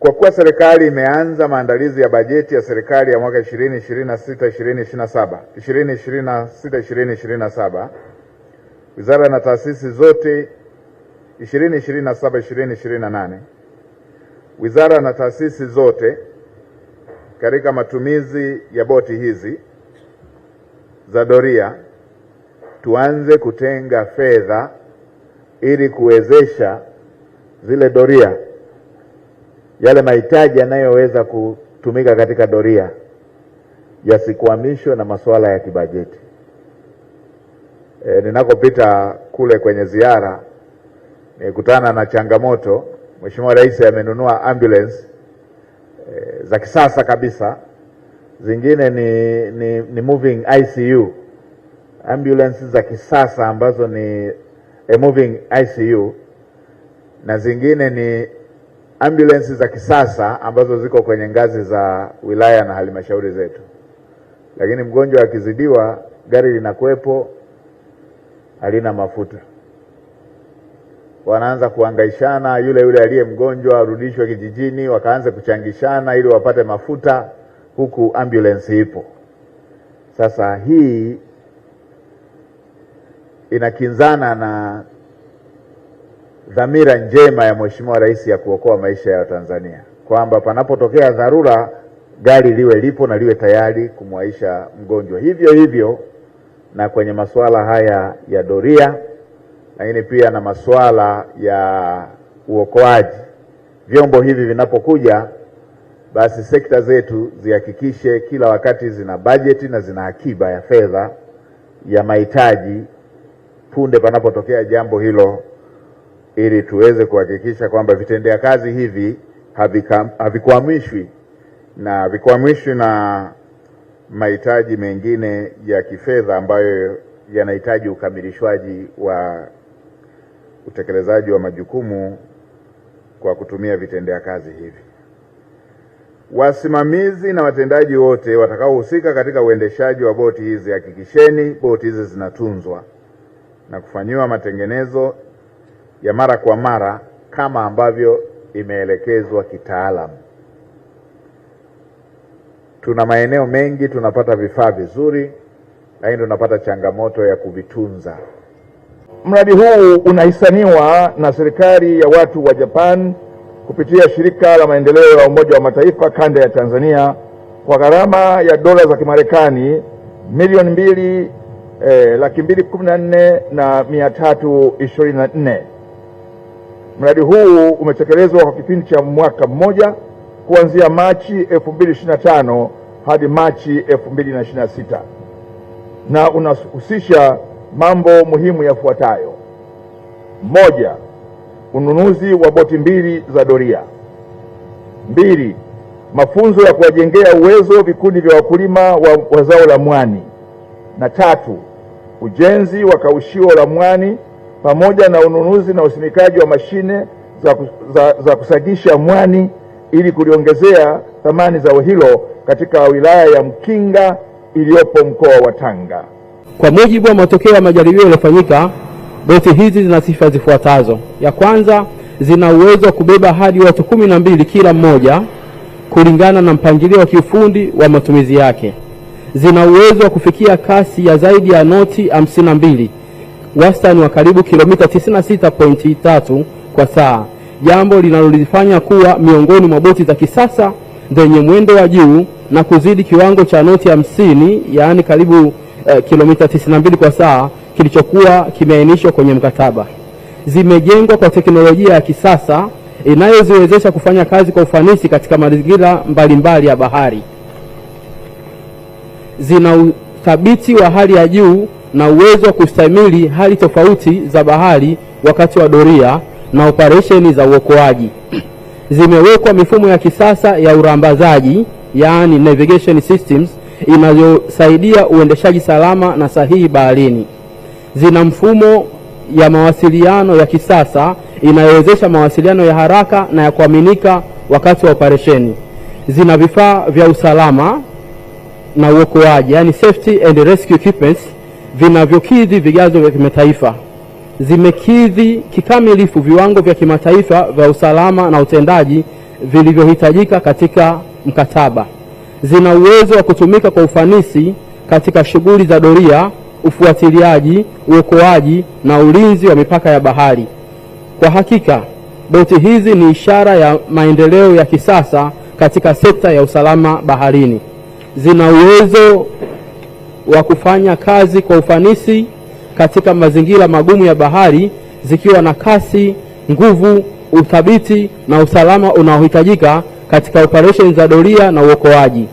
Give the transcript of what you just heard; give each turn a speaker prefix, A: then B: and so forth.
A: Kwa kuwa serikali imeanza maandalizi ya bajeti ya serikali ya mwaka 2026-2027, wizara na taasisi zote 2027-2028, wizara na taasisi zote katika matumizi ya boti hizi za doria tuanze kutenga fedha ili kuwezesha zile doria, yale mahitaji yanayoweza kutumika katika doria yasikwamishwe na masuala ya kibajeti. Ninakopita kule kwenye ziara nikutana na changamoto. Mheshimiwa Rais amenunua ambulance za kisasa kabisa, zingine ni moving ICU, ambulance za kisasa ambazo ni moving ICU, na zingine ni ambulance za kisasa ambazo ziko kwenye ngazi za wilaya na halmashauri zetu. Lakini mgonjwa akizidiwa, gari linakuwepo halina mafuta, wanaanza kuhangaishana, yule aliye mgonjwa arudishwe kijijini, wakaanza kuchangishana ili wapate mafuta, huku ambulance ipo. Sasa hii inakinzana na dhamira njema ya Mheshimiwa Rais ya kuokoa maisha ya Watanzania, kwamba panapotokea dharura gari liwe lipo na liwe tayari kumwaisha mgonjwa. Hivyo hivyo na kwenye masuala haya ya doria, lakini pia na masuala ya uokoaji. Vyombo hivi vinapokuja, basi sekta zetu zihakikishe kila wakati zina bajeti na zina akiba ya fedha ya mahitaji punde panapotokea jambo hilo, ili tuweze kuhakikisha kwamba vitendea kazi hivi havikwamishwi na mahitaji mengine ya kifedha ambayo yanahitaji ukamilishwaji wa utekelezaji wa majukumu kwa kutumia vitendea kazi hivi. Wasimamizi na watendaji wote watakaohusika katika uendeshaji wa boti hizi, hakikisheni boti hizi zinatunzwa na kufanyiwa matengenezo ya mara kwa mara kama ambavyo imeelekezwa kitaalamu. Tuna maeneo mengi tunapata vifaa vizuri, lakini tunapata changamoto ya kuvitunza.
B: Mradi huu unahisaniwa na serikali ya watu wa Japan kupitia shirika la maendeleo ya Umoja wa Mataifa kanda ya Tanzania kwa gharama ya dola za Kimarekani milioni 2,214,324. Mradi huu umetekelezwa kwa kipindi cha mwaka mmoja kuanzia Machi 2025 hadi Machi 2026 na unahusisha mambo muhimu yafuatayo: 1. Ununuzi wa boti 2 za doria. 2. Mafunzo ya kuwajengea uwezo vikundi vya wakulima wa zao la mwani. Na 3. Ujenzi wa kaushio la mwani pamoja na ununuzi na usimikaji wa mashine za kusagisha mwani ili kuliongezea thamani zao hilo katika wilaya ya Mkinga iliyopo mkoa wa Tanga.
C: Kwa mujibu wa matokeo ya majaribio yaliyofanyika, boti hizi zina sifa zifuatazo. Ya kwanza, zina uwezo wa kubeba hadi watu 12 kila mmoja kulingana na mpangilio wa kiufundi wa matumizi yake. Zina uwezo wa kufikia kasi ya zaidi ya noti 52, wastani wa karibu kilomita 96.3 kwa saa, jambo linalolifanya kuwa miongoni mwa boti za kisasa zenye mwendo wa juu na kuzidi kiwango cha noti 50, yaani karibu kilomita 92 kwa saa kilichokuwa kimeainishwa kwenye mkataba. Zimejengwa kwa teknolojia ya kisasa inayoziwezesha kufanya kazi kwa ufanisi katika mazingira mbalimbali ya bahari. Zina uthabiti wa hali ya juu na uwezo wa kustahimili hali tofauti za bahari wakati wa doria na operesheni za uokoaji. Zimewekwa mifumo ya kisasa ya urambazaji, yaani navigation systems, inayosaidia uendeshaji salama na sahihi baharini. Zina mfumo ya mawasiliano ya kisasa inayowezesha mawasiliano ya haraka na ya kuaminika wakati wa operesheni. Zina vifaa vya usalama na uokoaji, yani safety and rescue equipments, vinavyokidhi vigezo vya kimataifa. Zimekidhi kikamilifu viwango vya kimataifa vya usalama na utendaji vilivyohitajika katika mkataba. Zina uwezo wa kutumika kwa ufanisi katika shughuli za doria, ufuatiliaji, uokoaji na ulinzi wa mipaka ya bahari. Kwa hakika, boti hizi ni ishara ya maendeleo ya kisasa katika sekta ya usalama baharini. Zina uwezo wa kufanya kazi kwa ufanisi katika mazingira magumu ya bahari, zikiwa na kasi, nguvu, uthabiti na usalama unaohitajika katika operesheni za doria na uokoaji.